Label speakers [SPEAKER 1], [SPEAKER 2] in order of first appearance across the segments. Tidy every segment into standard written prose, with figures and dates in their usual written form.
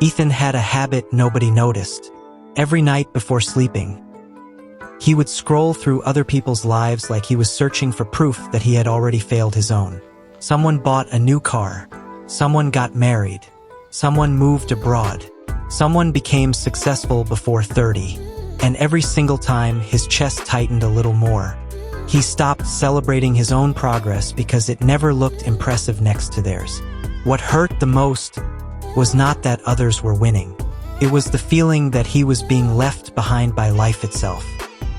[SPEAKER 1] Ethan had a habit nobody noticed. Every night before sleeping, he would scroll through other people's lives like he was searching for proof that he had already failed his own. Someone bought a new car. Someone got married. Someone moved abroad. Someone became successful before 30. And every single time, his chest tightened a little more. He stopped celebrating his own progress because it never looked impressive next to theirs. What hurt the most was not that others were winning. It was the feeling that he was being left behind by life itself.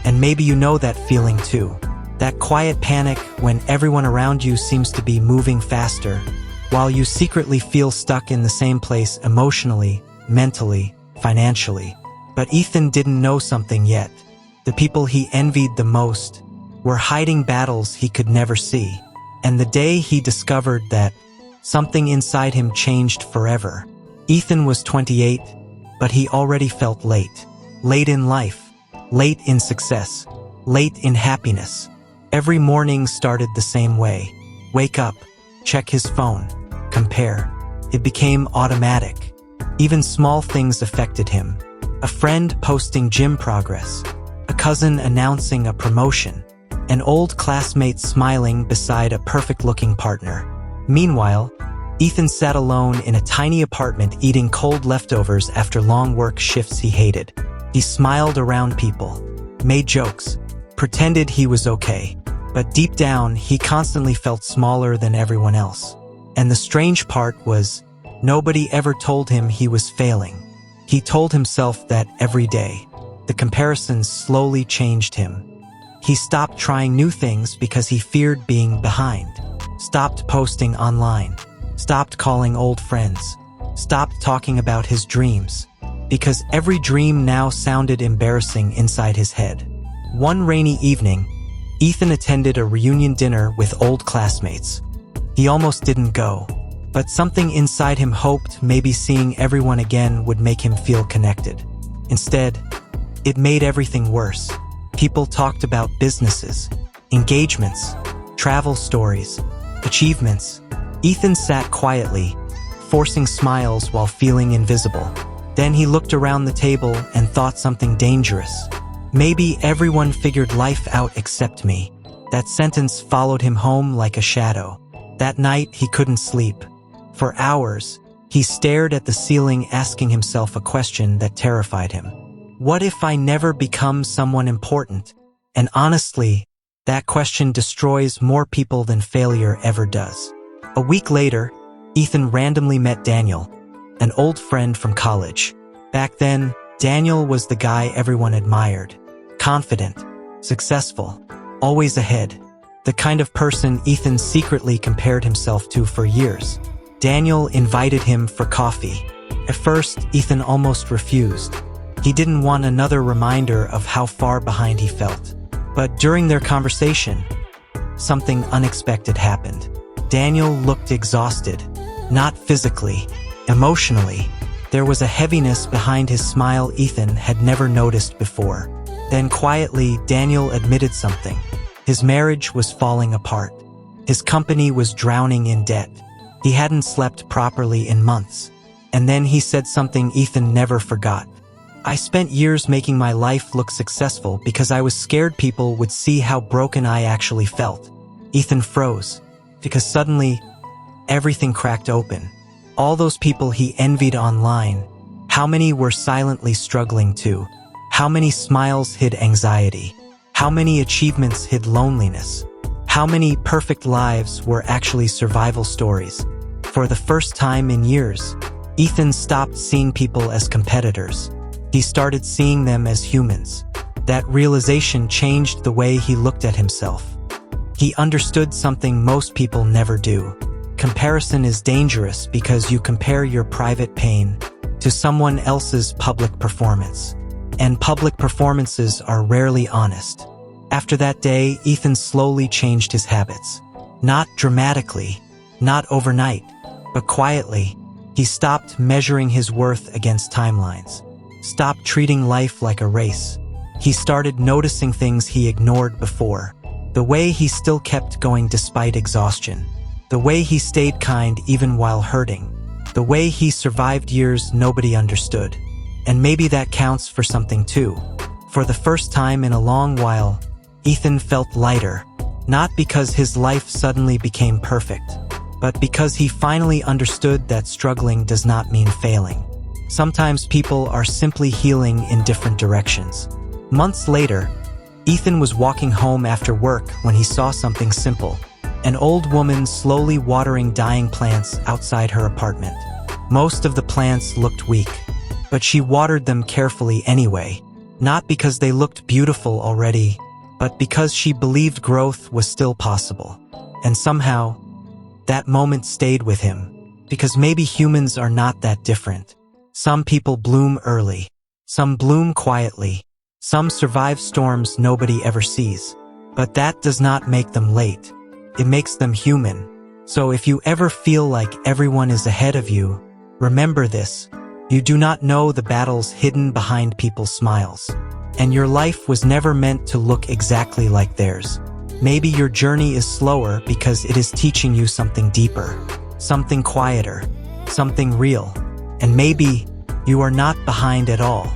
[SPEAKER 1] And maybe you know that feeling too. That quiet panic when everyone around you seems to be moving faster, while you secretly feel stuck in the same place emotionally, mentally, financially. But Ethan didn't know something yet. The people he envied the most were hiding battles he could never see. And the day he discovered that, something inside him changed forever. Ethan was 28, but he already felt late. Late in life. Late in success. Late in happiness. Every morning started the same way. Wake up. Check his phone. Compare. It became automatic. Even small things affected him. A friend posting gym progress. A cousin announcing a promotion. An old classmate smiling beside a perfect-looking partner. Meanwhile, Ethan sat alone in a tiny apartment eating cold leftovers after long work shifts he hated. He smiled around people, made jokes, pretended he was okay. But deep down, he constantly felt smaller than everyone else. And the strange part was, nobody ever told him he was failing. He told himself that every day. The comparisons slowly changed him. He stopped trying new things because he feared being behind. Stopped posting online. Stopped calling old friends. Stopped talking about his dreams. Because every dream now sounded embarrassing inside his head. One rainy evening, Ethan attended a reunion dinner with old classmates. He almost didn't go, but something inside him hoped maybe seeing everyone again would make him feel connected. Instead, it made everything worse. People talked about businesses, engagements, travel stories, achievements. Ethan sat quietly, forcing smiles while feeling invisible. Then he looked around the table and thought something dangerous. Maybe everyone figured life out except me. That sentence followed him home like a shadow. That night, he couldn't sleep. For hours, he stared at the ceiling, asking himself a question that terrified him. What if I never become someone important? And honestly, that question destroys more people than failure ever does. A week later, Ethan randomly met Daniel, an old friend from college. Back then, Daniel was the guy everyone admired. Confident, successful, always ahead. The kind of person Ethan secretly compared himself to for years. Daniel invited him for coffee. At first, Ethan almost refused. He didn't want another reminder of how far behind he felt. But during their conversation, something unexpected happened. Daniel looked exhausted, not physically, emotionally. There was a heaviness behind his smile Ethan had never noticed before. Then quietly, Daniel admitted something. His marriage was falling apart. His company was drowning in debt. He hadn't slept properly in months. And then he said something Ethan never forgot. I spent years making my life look successful because I was scared people would see how broken I actually felt. Ethan froze, because suddenly, everything cracked open. All those people he envied online, how many were silently struggling too? How many smiles hid anxiety? How many achievements hid loneliness? How many perfect lives were actually survival stories? For the first time in years, Ethan stopped seeing people as competitors. He started seeing them as humans. That realization changed the way he looked at himself. He understood something most people never do. Comparison is dangerous because you compare your private pain to someone else's public performance. And public performances are rarely honest. After that day, Ethan slowly changed his habits. Not dramatically, not overnight, but quietly. He stopped measuring his worth against timelines. Stopped treating life like a race. He started noticing things he ignored before. The way he still kept going despite exhaustion. The way he stayed kind even while hurting. The way he survived years nobody understood. And maybe that counts for something too. For the first time in a long while, Ethan felt lighter, not because his life suddenly became perfect, but because he finally understood that struggling does not mean failing. Sometimes people are simply healing in different directions. Months later, Ethan was walking home after work when he saw something simple: an old woman slowly watering dying plants outside her apartment. Most of the plants looked weak, but she watered them carefully anyway, not because they looked beautiful already, but because she believed growth was still possible. And somehow, that moment stayed with him, because maybe humans are not that different. Some people bloom early, some bloom quietly, some survive storms nobody ever sees. But that does not make them late. It makes them human. So if you ever feel like everyone is ahead of you, remember this: you do not know the battles hidden behind people's smiles. And your life was never meant to look exactly like theirs. Maybe your journey is slower because it is teaching you something deeper, something quieter, something real. And maybe you are not behind at all.